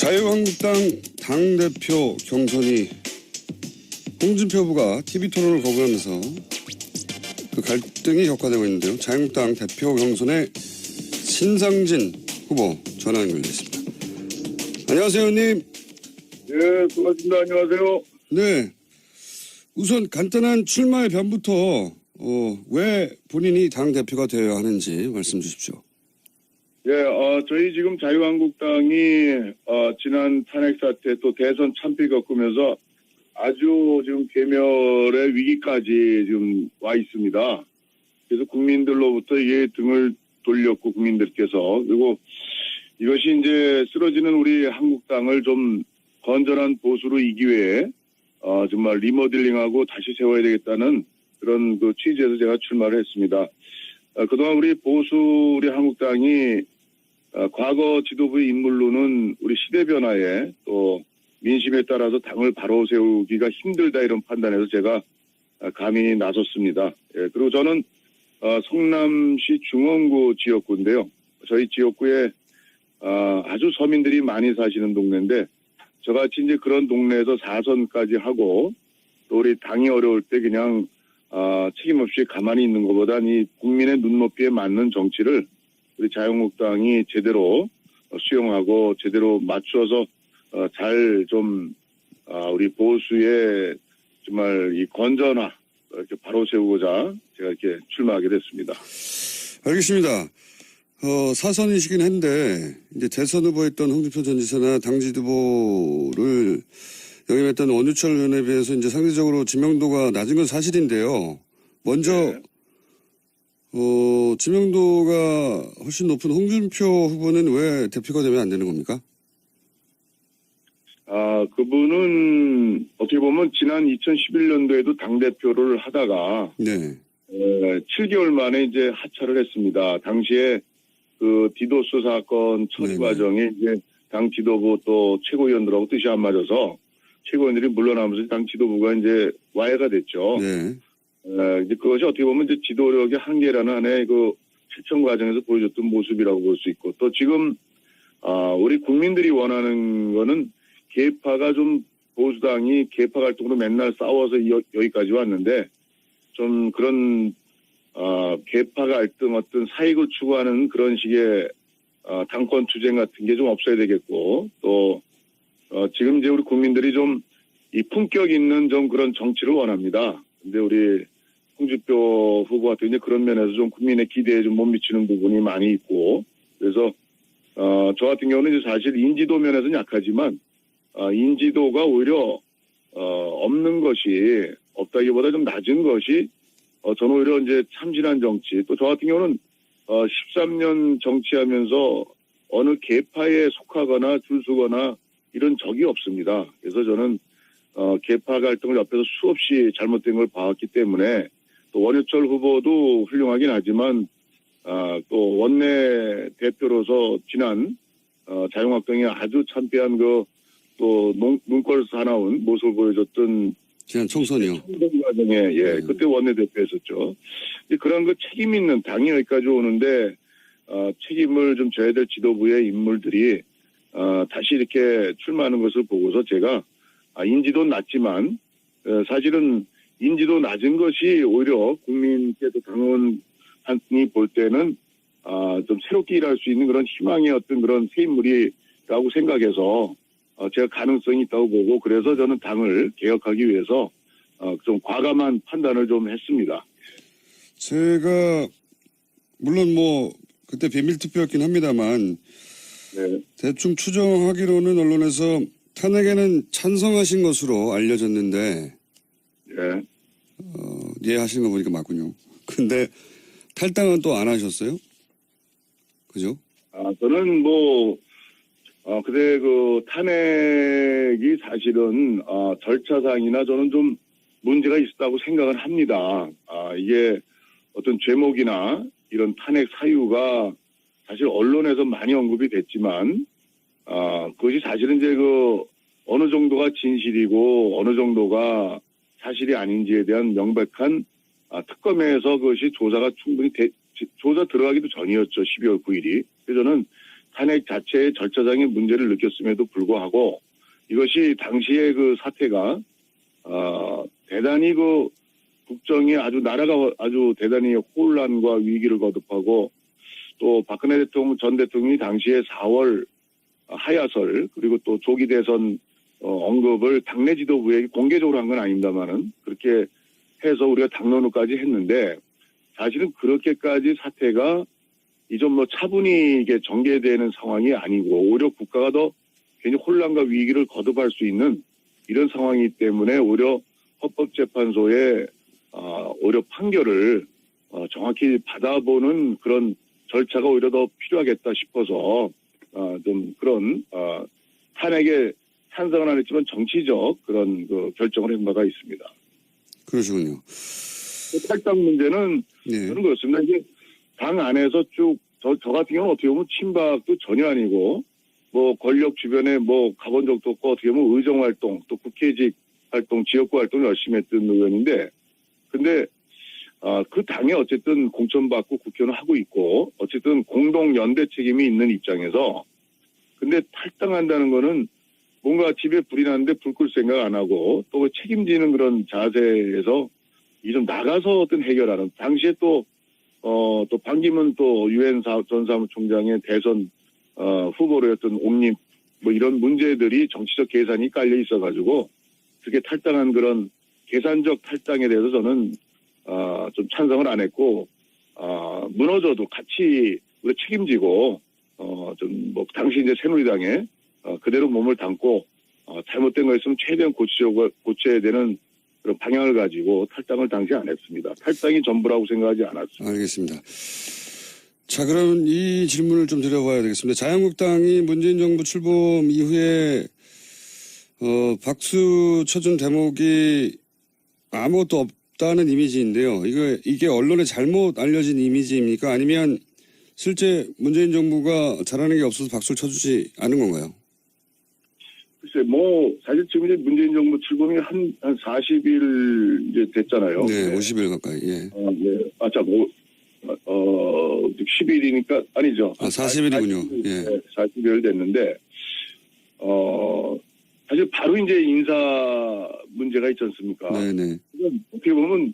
자유한국당 당대표 경선이 홍준표 후보가 TV토론을 거부하면서 그 갈등이 격화되고 있는데요. 자유한국당 대표 경선의 신상진 후보 전화 연결되어 있습니다. 안녕하세요, 의원님. 네, 반갑습니다. 안녕하세요. 네. 우선 간단한 출마의 변부터 왜 본인이 당대표가 되어야 하는지 말씀 주십시오. 예, 저희 지금 자유한국당이 지난 탄핵 사태 또 대선 참패 겪으면서 아주 지금 괴멸의 위기까지 지금 와 있습니다. 그래서 국민들로부터 이게 등을 돌렸고 국민들께서 그리고 이것이 이제 쓰러지는 우리 한국당을 좀 건전한 보수로 이 기회에 정말 리모델링하고 다시 세워야 되겠다는 그런 그 취지에서 제가 출마를 했습니다. 그동안 우리 보수 우리 한국당이 과거 지도부의 인물로는 우리 시대 변화에 또 민심에 따라서 당을 바로 세우기가 힘들다 이런 판단에서 제가 감히 나섰습니다. 예, 그리고 저는 성남시 중원구 지역구인데요. 저희 지역구에 아주 서민들이 많이 사시는 동네인데 저같이 이제 그런 동네에서 4선까지 하고 또 우리 당이 어려울 때 그냥 책임 없이 가만히 있는 것보다 이 국민의 눈높이에 맞는 정치를 우리 자유한국당이 제대로 수용하고 제대로 맞추어서 잘 좀 우리 보수의 정말 이 건전화 이렇게 바로 세우고자 제가 이렇게 출마하게 됐습니다. 알겠습니다. 사선이시긴 한데 이제 대선 후보였던 홍준표 전 지사나 당 지도부를 영입했던 원유철 의원에 비해서 이제 상대적으로知名도가 낮은 건 사실인데요. 먼저 네.知名도가 훨씬 높은 홍준표 후보는 왜 대표가 되면 안 되는 겁니까? 그분은 어떻게 보면 지난 2011년도에도 당대표를 하다가 네. 7개월 만에 이제 하차를 했습니다. 당시에 그 디도스 사건 처리 과정에 이제 당 지도부 또 최고위원들하고 뜻이 안 맞아서 최고위원들이 물러나면서 당 지도부가 이제 와해가 됐죠. 네. 이제 그것이 어떻게 보면 이제 지도력의 한계라는 하나의 그 실천 과정에서 보여줬던 모습이라고 볼 수 있고 또 지금 우리 국민들이 원하는 거는 계파가 좀 보수당이 계파 갈등으로 맨날 싸워서 여기까지 왔는데 좀 그런 계파 갈등 어떤 사익을 추구하는 그런 식의 당권 투쟁 같은 게 좀 없어야 되겠고 또 지금 이제 우리 국민들이 좀 이 품격 있는 좀 그런 정치를 원합니다. 근데 우리 홍준표 후보 같은 이제 그런 면에서 좀 국민의 기대에 좀 못 미치는 부분이 많이 있고 그래서 저 같은 경우는 이제 사실 인지도 면에서는 약하지만 인지도가 오히려 없는 것이 없다기보다 좀 낮은 것이 저는 오히려 이제 참신한 정치 또 저 같은 경우는 13년 정치하면서 어느 계파에 속하거나 줄서거나 이런 적이 없습니다. 그래서 저는 계파 갈등을 옆에서 수없이 잘못된 걸 봐왔기 때문에 또 원유철 후보도 훌륭하긴 하지만 또 원내 대표로서 지난 자유한국당이 아주 참패한 그 또 눈꼴 사나운 모습을 보여줬던 지난 총선이요. 총선 과정에 그때 원내 대표였었죠. 그런 그 책임 있는 당이 여기까지 오는데 책임을 좀 져야 될 지도부의 인물들이 다시 이렇게 출마하는 것을 보고서 제가 인지도는 낮지만 사실은 인지도 낮은 것이 오히려 국민께서 당원이 볼 때는 좀 새롭게 일할 수 있는 그런 희망의 어떤 그런 새 인물이라고 생각해서 제가 가능성이 있다고 보고 그래서 저는 당을 개혁하기 위해서 좀 과감한 판단을 좀 했습니다. 제가 물론 뭐 그때 비밀투표였긴 합니다만 네. 대충 추정하기로는 언론에서 탄핵에는 찬성하신 것으로 알려졌는데 예 하시는 거 보니까 맞군요. 근데 탈당은 또 안 하셨어요? 그죠? 저는 뭐 그때 그 탄핵이 사실은 절차상이나 저는 좀 문제가 있었다고 생각을 합니다. 이게 어떤 죄목이나 이런 탄핵 사유가 사실 언론에서 많이 언급이 됐지만 그것이 사실은 이제 그 어느 정도가 진실이고 어느 정도가 사실이 아닌지에 대한 명백한 특검에서 그것이 조사가 충분히 조사 들어가기도 전이었죠. 12월 9일이. 그래서 저는 탄핵 자체의 절차상의 문제를 느꼈음에도 불구하고 이것이 당시의 그 사태가 대단히 그 국정이 나라가 아주 대단히 혼란과 위기를 거듭하고 또 박근혜 전 대통령이 당시에 4월 하야설 그리고 또 조기 대선 언급을 당내 지도부에 공개적으로 한 건 아닙니다만은 그렇게 해서 우리가 당론을까지 했는데 사실은 그렇게까지 사태가 이좀 차분히 이게 전개되는 상황이 아니고 오히려 국가가 더 괜히 혼란과 위기를 거듭할 수 있는 이런 상황이기 때문에 오히려 헌법재판소의 오히려 판결을 정확히 받아보는 그런 절차가 오히려 더 필요하겠다 싶어서 좀 그런 탄핵에 찬성은 안 했지만 정치적 그런 그 결정을 한 바가 있습니다. 그러시군요. 탈당 문제는 네. 저는 그렇습니다. 이제 당 안에서 쭉 저 같은 경우는 어떻게 보면 친박도 전혀 아니고 뭐 권력 주변에 뭐 가본 적도 없고 어떻게 보면 의정 활동 또 국회직 활동 지역구 활동 열심히 했던 의원인데 근데 그 당에 어쨌든 공천받고 국회의원을 하고 있고 어쨌든 공동 연대 책임이 있는 입장에서 근데 탈당한다는 거는 뭔가 집에 불이 났는데 불 끌 생각 안 하고 또 책임지는 그런 자세에서 이 좀 나가서 어떤 해결하는 당시에 또 반기문 또 유엔 전 사무총장의 대선 후보로였던 옹립 뭐 이런 문제들이 정치적 계산이 깔려 있어가지고 그게 탈당한 그런 계산적 탈당에 대해서 저는 좀 찬성을 안 했고 무너져도 같이 우리 책임지고 좀 뭐 당시 이제 새누리당에 그대로 몸을 담고 잘못된 거 있으면 최대한 고쳐야 되는 그런 방향을 가지고 탈당을 당시 안 했습니다. 탈당이 전부라고 생각하지 않았습니다. 알겠습니다. 자, 그럼 이 질문을 좀 드려봐야 되겠습니다. 자유한국당이 문재인 정부 출범 이후에 박수 쳐준 대목이 아무것도 없다는 이미지인데요. 이게 언론에 잘못 알려진 이미지입니까? 아니면 실제 문재인 정부가 잘하는 게 없어서 박수를 쳐주지 않은 건가요? 글쎄, 사실 지금 이제 문재인 정부 출범이 한 40일 이제 됐잖아요. 네, 50일 가까이, 예. 네. 10일이니까, 아니죠. 40일이군요. 예. 네, 40일 됐는데, 사실 바로 이제 인사 문제가 있지 않습니까? 네네. 어떻게 보면,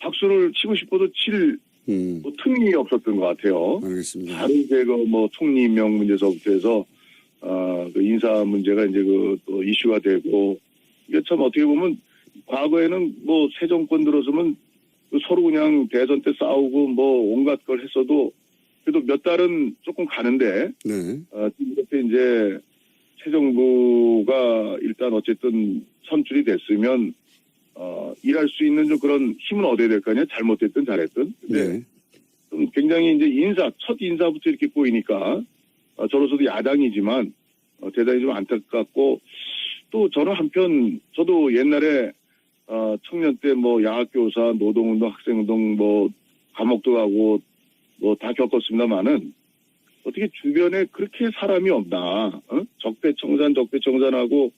박수를 치고 싶어도 칠 틈이 없었던 것 같아요. 알겠습니다. 바로 이제 총리 임명 문제서부터 해서, 그 인사 문제가 이제 또 이슈가 되고, 이게 참 어떻게 보면 과거에는 새 정권 들어서면 서로 그냥 대선 때 싸우고 온갖 걸 했어도 그래도 몇 달은 조금 가는데, 네. 지금 이렇게 이제 새 정부가 일단 어쨌든 선출이 됐으면, 일할 수 있는 좀 그런 힘은 얻어야 될 거 아니야? 잘못됐든 잘했든. 근데 네. 좀 굉장히 이제 첫 인사부터 이렇게 꼬이니까, 저로서도 야당이지만 대단히 좀 안타깝고 또 저는 한편 저도 옛날에 청년 때 야학교사, 노동운동, 학생운동 감옥도 가고 다 겪었습니다만은 어떻게 주변에 그렇게 사람이 없나? 적폐청산하고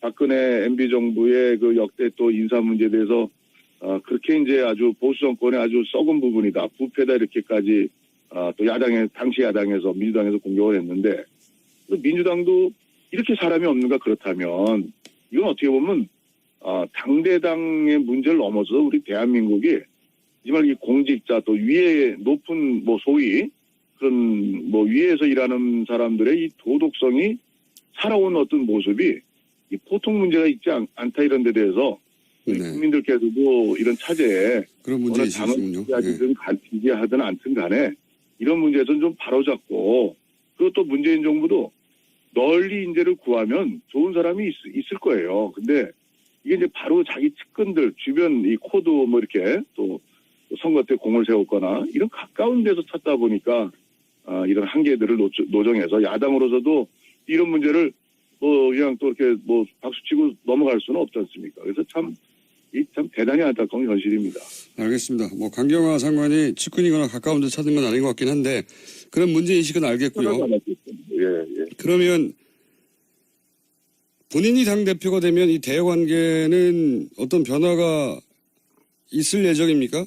박근혜 MB 정부의 그 역대 또 인사 문제에 대해서 그렇게 이제 아주 보수 정권의 아주 썩은 부분이다, 부패다 이렇게까지 또 당시 야당에서 민주당에서 공격을 했는데 또 민주당도 이렇게 사람이 없는가 그렇다면 이건 어떻게 보면 당대당의 문제를 넘어서 우리 대한민국이 정말 이 공직자 또 위에 높은 소위 그런 위에서 일하는 사람들의 이 도덕성이 살아온 어떤 모습이 이 보통 문제가 있지 않다 이런 데 대해서 네. 국민들께서도 이런 차제에 그런 문제 있으시군요. 지지하든 않든 간에 이런 문제에서는 좀 바로잡고 그리고 또 문재인 정부도 널리 인재를 구하면 좋은 사람이 있을 거예요. 근데 이게 이제 바로 자기 측근들 주변 이 코드 이렇게 또 선거 때 공을 세웠거나 이런 가까운 데서 찾다 보니까 이런 한계들을 노정해서 야당으로서도 이런 문제를 그냥 또 이렇게 박수치고 넘어갈 수는 없지 않습니까? 그래서 참 대단히 안타까운 현실입니다. 알겠습니다. 강경화 장관이 측근이거나 가까운 데 찾은 건 아닌 것 같긴 한데 그런 문제인식은 알겠고요. 예. 그러면 본인이 당대표가 되면 이 대외관계는 어떤 변화가 있을 예정입니까?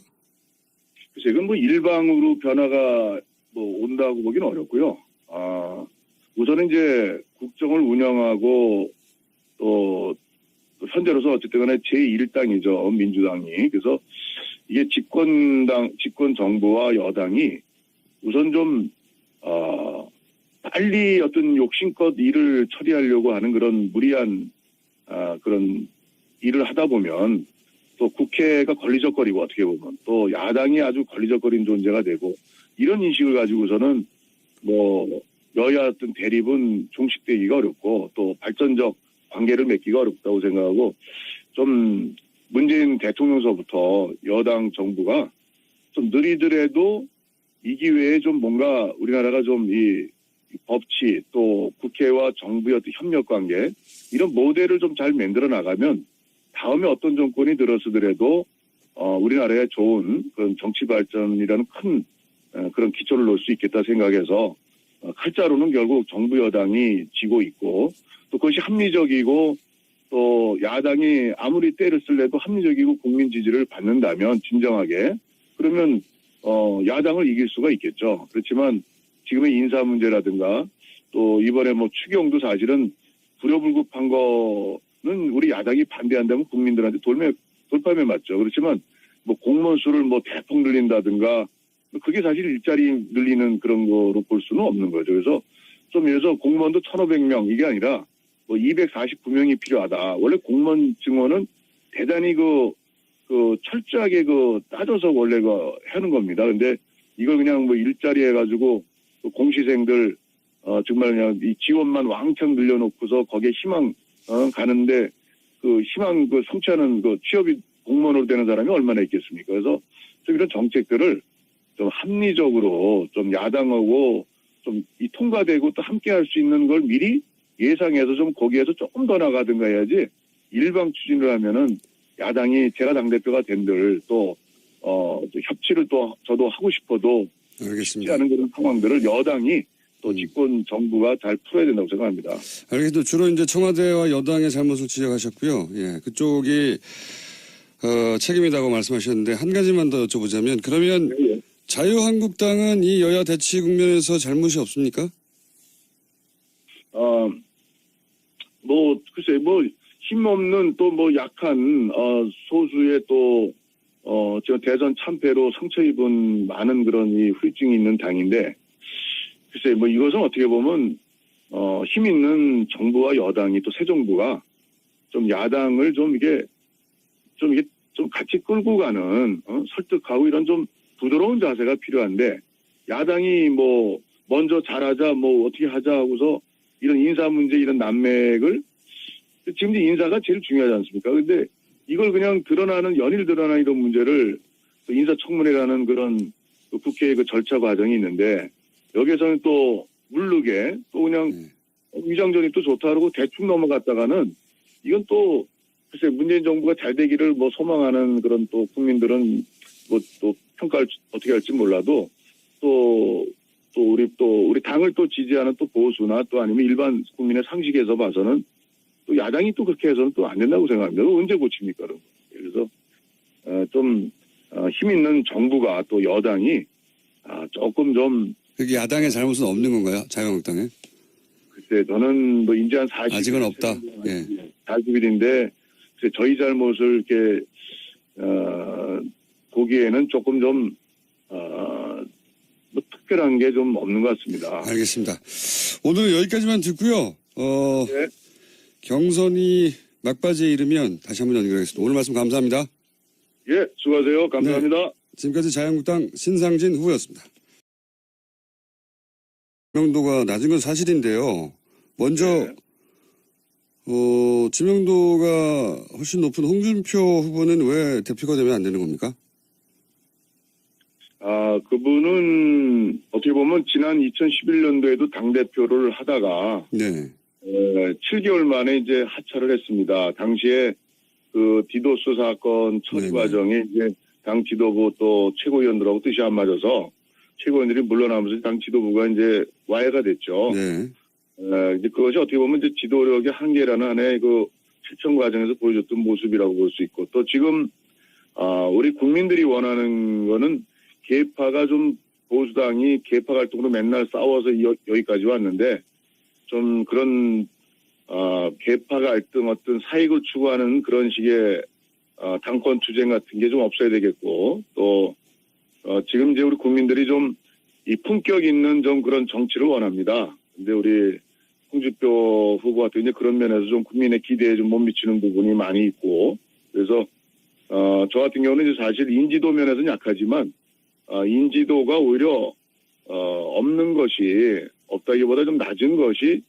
글쎄, 이건 일방으로 변화가 온다고 보기는 어렵고요. 우선은 이제 국정을 운영하고 또 현재로서 어쨌든 간에 제1당이죠. 민주당이. 그래서 이게 집권 정부와 여당이 우선 좀, 빨리 어떤 욕심껏 일을 처리하려고 하는 그런 무리한, 그런 일을 하다 보면 또 국회가 걸리적거리고 어떻게 보면 또 야당이 아주 걸리적거린 존재가 되고 이런 인식을 가지고서는 뭐 여야 어떤 대립은 종식되기가 어렵고 또 발전적 관계를 맺기가 어렵다고 생각하고 좀 문재인 대통령서부터 여당 정부가 좀 느리더라도 이 기회에 좀 뭔가 우리나라가 좀 이 법치 또 국회와 정부의 어떤 협력 관계 이런 모델을 좀 잘 만들어 나가면 다음에 어떤 정권이 들어서더라도 우리나라에 좋은 그런 정치 발전이라는 큰 그런 기초를 놓을 수 있겠다 생각해서 칼자루는 결국 정부 여당이 쥐고 있고 또 그것이 합리적이고 또 야당이 아무리 때를 쓸래도 합리적이고 국민 지지를 받는다면 진정하게 그러면 야당을 이길 수가 있겠죠. 그렇지만 지금의 인사 문제라든가 또 이번에 뭐 추경도 사실은 불효불급한 거는 우리 야당이 반대한다면 국민들한테 돌팔매 맞죠. 그렇지만 뭐 공무원 수를 뭐 대폭 늘린다든가 그게 사실 일자리 늘리는 그런 거로 볼 수는 없는 거죠. 그래서 좀 예를 들어서 공무원도 1,500명 이게 아니라 뭐 249명이 필요하다. 원래 공무원 증원은 대단히 그 철저하게 따져서 원래 하는 겁니다. 근데 이걸 그냥 뭐 일자리 해가지고 공시생들 정말 그냥 이 지원만 왕창 늘려놓고서 거기에 희망 가는데 그 희망 성취하는 취업이 공무원으로 되는 사람이 얼마나 있겠습니까? 그래서 좀 이런 정책들을 좀 합리적으로 좀 야당하고 좀 이 통과되고 또 함께 할 수 있는 걸 미리 예상해서 좀 거기에서 조금 더 나가든가 해야지 일방 추진을 하면은 야당이 제가 당대표가 된들 또 협치를 또 저도 하고 싶어도 알겠습니다. 쉽지 않은 그런 상황들을 여당이 또 집권 정부가 잘 풀어야 된다고 생각합니다. 알겠습니다. 주로 이제 청와대와 여당의 잘못을 지적하셨고요. 예, 그쪽이 책임이라고 말씀하셨는데 한 가지만 더 여쭤보자면 그러면 네. 자유한국당은 이 여야 대치 국면에서 잘못이 없습니까? 뭐 글쎄 뭐 힘없는 또 뭐 약한 소수의 또 저 대선 참패로 상처 입은 많은 그런 이 후유증이 있는 당인데 글쎄 뭐 이것은 어떻게 보면 힘 있는 정부와 여당이 또 새 정부가 좀 야당을 좀 같이 끌고 가는 설득하고 이런 좀 부드러운 자세가 필요한데 야당이 뭐 먼저 잘하자 뭐 어떻게 하자 하고서 이런 인사 문제 이런 난맥을 지금 이제 인사가 제일 중요하지 않습니까? 근데 이걸 그냥 연일 드러나는 이런 문제를 또 인사청문회라는 그런 국회의 그 절차 과정이 있는데 여기에서는 또 물르게 또 그냥 위장전이 또 좋다 그러고 대충 넘어갔다가는 이건 또 글쎄 문재인 정부가 잘 되기를 뭐 소망하는 그런 또 국민들은 뭐 또 평가를 어떻게 할지 몰라도 또 우리 당을 또 지지하는 또 보수나 또 아니면 일반 국민의 상식에서 봐서는 또 야당이 또 그렇게 해서는 또 안 된다고 생각합니다. 언제 고칩니까? 그래서 좀 힘 있는 정부가 또 여당이 조금 좀 그게 야당의 잘못은 없는 건가요? 자유한국당에? 글쎄 저는 뭐 이제 한 40일 아직은 없다. 예. 40일인데 저희 잘못을 이렇게 보기에는 조금 좀 뭐 특별한 게 좀 없는 것 같습니다. 알겠습니다. 오늘 여기까지만 듣고요. 네. 경선이 막바지에 이르면 다시 한번 연결하겠습니다. 오늘 말씀 감사합니다. 예, 수고하세요. 감사합니다. 지금까지 자유한국당 신상진 후보였습니다. 지명도가 낮은 건 사실인데요. 먼저 지명도가 훨씬 높은 홍준표 후보는 왜 대표가 되면 안 되는 겁니까? 그분은 어떻게 보면 지난 2011년도에도 당대표를 하다가 네. 7개월 만에 이제 하차를 했습니다. 당시에 그 디도스 사건 처리 과정에 이제 당 지도부 또 최고위원들하고 뜻이 안 맞아서 최고위원들이 물러나면서 당 지도부가 이제 와해가 됐죠. 네. 이제 그것이 어떻게 보면 이제 지도력의 한계라는 하나의 그 실천 과정에서 보여줬던 모습이라고 볼 수 있고 또 지금 우리 국민들이 원하는 거는 계파가 좀 보수당이 개파 갈등으로 맨날 싸워서 여기까지 왔는데 좀 그런 개파 갈등 어떤 사익을 추구하는 그런 식의 당권 투쟁 같은 게 좀 없어야 되겠고 또 지금 이제 우리 국민들이 좀 이 품격 있는 좀 그런 정치를 원합니다. 근데 우리 홍준표 후보 같은 이제 그런 면에서 좀 국민의 기대에 좀 못 미치는 부분이 많이 있고 그래서 저 같은 경우는 이제 사실 인지도 면에서는 약하지만 인지도가 오히려 없는 것이 없다기보다 좀 낮은 것이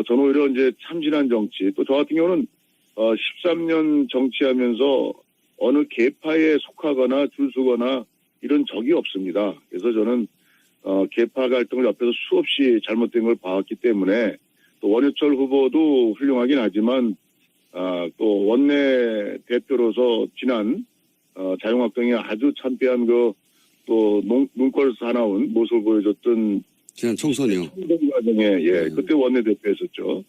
저는 오히려 이제 참신한 정치 또 저 같은 경우는 13년 정치하면서 어느 계파에 속하거나 줄서거나 이런 적이 없습니다. 그래서 저는 계파 갈등을 옆에서 수없이 잘못된 걸 봐왔기 때문에 또 원유철 후보도 훌륭하긴 하지만 또 원내 대표로서 지난 자유한국당이 아주 참패한 또 눈꼴 사나운 모습을 보여줬던 지난 총선이요. 총선 과정에 그때 원내 대표였었죠.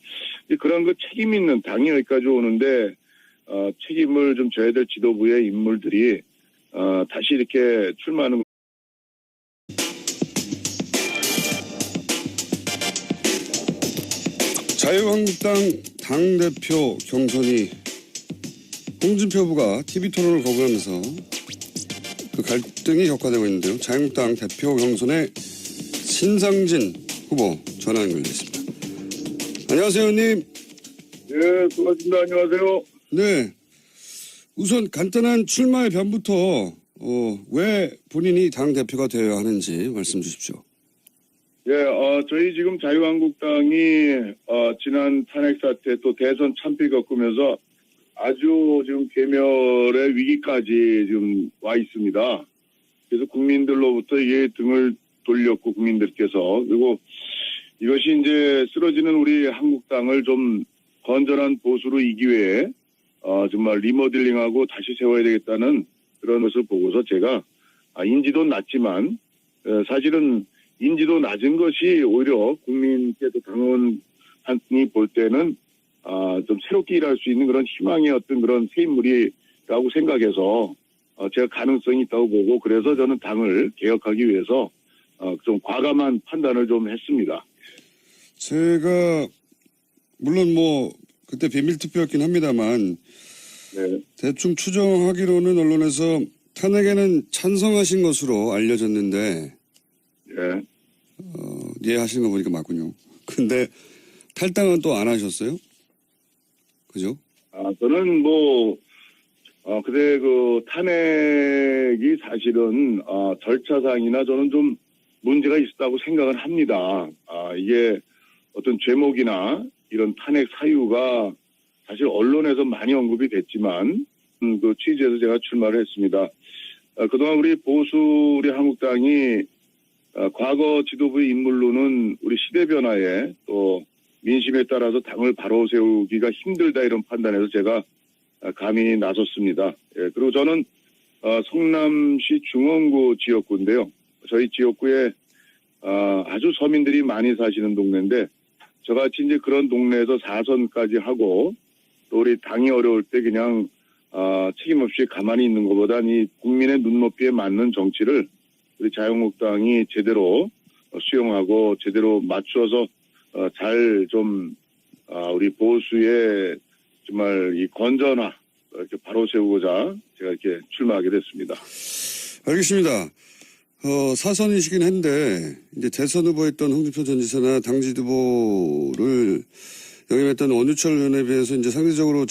그런 책임 있는 당이 여기까지 오는데 책임을 좀 져야 될 지도부의 인물들이 다시 이렇게 출마하는. 자유한국당 당대표 경선이 홍준표 후보가 TV토론을 거부하면서 그 갈등이 격화되고 있는데요. 자유한국당 대표 경선에 신상진 후보 전화 연결돼 있습니다. 안녕하세요, 의원님. 네, 수고하십니다. 안녕하세요. 네. 우선 간단한 출마의 변부터 왜 본인이 당대표가 되어야 하는지 말씀 주십시오. 저희 지금 자유한국당이 지난 탄핵 사태 또 대선 참패 겪으면서 아주 지금 괴멸의 위기까지 지금 와 있습니다. 그래서 국민들로부터 이게 등을 돌렸고 국민들께서 그리고 이것이 이제 쓰러지는 우리 한국당을 좀 건전한 보수로 이 기회에 정말 리모델링하고 다시 세워야 되겠다는 그런 것을 보고서 제가 인지도는 낮지만 사실은 인지도 낮은 것이 오히려 국민께서 당원이 볼 때는 좀 새롭게 일할 수 있는 그런 희망의 어떤 그런 새 인물이라고 생각해서 제가 가능성이 있다고 보고 그래서 저는 당을 개혁하기 위해서 좀 과감한 판단을 좀 했습니다. 제가 물론 그때 비밀투표였긴 합니다만 네. 대충 추정하기로는 언론에서 탄핵에는 찬성하신 것으로 알려졌는데 하시는 거 보니까 맞군요. 근데 탈당은 또 안 하셨어요? 그죠? 저는 그때 탄핵이 사실은 절차상이나 저는 좀 문제가 있었다고 생각을 합니다. 이게 어떤 제목이나 이런 탄핵 사유가 사실 언론에서 많이 언급이 됐지만 그 취지에서 제가 출마를 했습니다. 그동안 우리 한국당이 과거 지도부의 인물로는 우리 시대 변화에 또 민심에 따라서 당을 바로 세우기가 힘들다 이런 판단에서 제가 감히 나섰습니다. 그리고 저는 성남시 중원구 지역구인데요. 저희 지역구에 아주 서민들이 많이 사시는 동네인데 저같이 이제 그런 동네에서 4선까지 하고 또 우리 당이 어려울 때 그냥 책임 없이 가만히 있는 것보다 이 국민의 눈높이에 맞는 정치를 우리 자유한국당이 제대로 수용하고 제대로 맞추어서 잘 좀 우리 보수의 정말 이 건전화 이렇게 바로 세우고자 제가 이렇게 출마하게 됐습니다. 알겠습니다. 사선이시긴 한데 이제 대선 후보였던 홍준표 전 지사나 당지 후보를 역임했던 원유철 의원에 비해서 이제 상대적으로